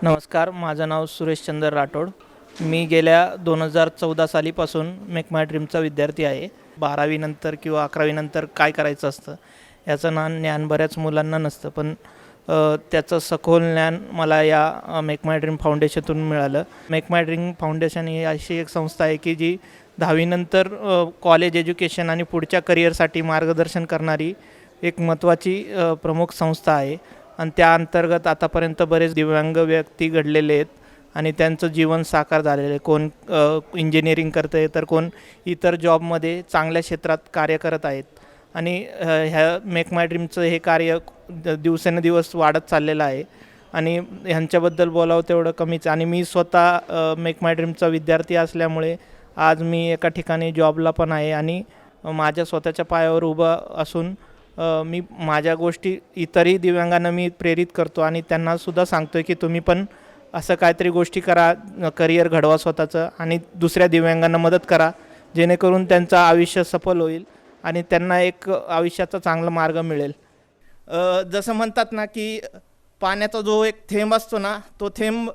नमस्कार, माझं नाव सुरेशचंद्र राठोड. मी गेल्या 2014 सालीपासून मेक माय ड्रीमचा विद्यार्थी आहे. 12वी नंतर किंवा 11वी नंतर काय करायचं असतं याचं ज्ञान बऱ्याच मुलांना नसतं, पण त्याचं सखोल ज्ञान मला या मेक माय ड्रीम फाउंडेशनतून मिळालं. मेक माय ड्रीम फाउंडेशन ही अशी एक संस्था आहे की जी 10वी नंतर कॉलेज एज्युकेशन आणि पुढच्या करिअरसाठी मार्गदर्शन करणारी एक महत्त्वाची प्रमुख संस्था आहे. आणि त्या अंतर्गत आतापर्यंत बरेच दिव्यांग व्यक्ती घडलेले आहेत आणि त्यांचं जीवन साकार झालेलं आहे. कोण इंजिनिअरिंग करतं आहे, तर कोण इतर जॉबमध्ये चांगल्या क्षेत्रात कार्य करत आहेत. आणि ह्या मेक माय ड्रीमचं हे कार्य दिवसेंदिवस वाढत चाललेलं आहे आणि ह्यांच्याबद्दल बोलावं तेवढं कमीच. आणि मी स्वतः मेक माय ड्रीमचा विद्यार्थी असल्यामुळे आज मी एका ठिकाणी जॉबला पण आहे आणि माझ्या स्वतःच्या पायावर उभं असून मी माझ्या गोष्टी इतरही दिव्यांगांना मी प्रेरित करतो आणि त्यांनासुद्धा सांगतो आहे की तुम्ही पण असं काहीतरी गोष्टी करा, करिअर घडवा स्वतःचं आणि दुसऱ्या दिव्यांगांना मदत करा, जेणेकरून त्यांचं आयुष्य सफल होईल आणि त्यांना एक आयुष्याचा चांगला मार्ग मिळेल. जसं म्हणतात ना की पाण्याचा जो एक थेंब असतो ना, तो थेंब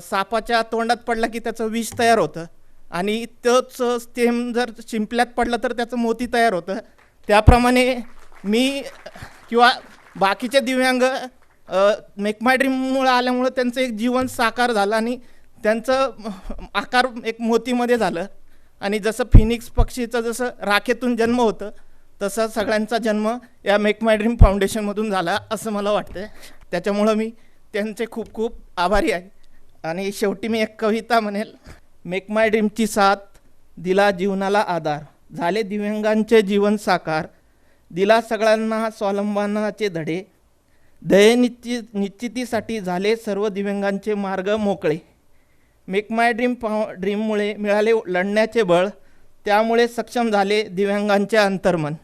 सापाच्या तोंडात पडला की त्याचं विष तयार होतं आणि तोच थेंब जर शिंपल्यात पडला तर त्याचं मोती तयार होतं. त्याप्रमाणे मी किंवा बाकीचे दिव्यांग मेक माय ड्रीममुळं आल्यामुळं त्यांचं एक जीवन साकार झालं आणि त्यांचं आकार एक मोतीमध्ये झालं. आणि जसं फिनिक्स पक्षीचं जसं राखेतून जन्म होतं तसं सगळ्यांचा जन्म या मेक माय ड्रीम फाउंडेशनमधून झाला असं मला वाटतं. त्याच्यामुळं मी त्यांचे खूप खूप आभारी आहे. आणि शेवटी मी एक कविता म्हणेल. मेक माय ड्रीमची साथ, दिला जीवनाला आधार, झाले दिव्यांगांचे जीवन साकार, दिला सगळ्यांना स्वावलंबनाचे धडे, निश्चितीसाठी झाले सर्व दिव्यांगांचे मार्ग मोकळे. मेक माय ड्रीममुळे मिळाले लढण्याचे बळ, त्यामुळे सक्षम झाले दिव्यांगांचे अंतर्मन.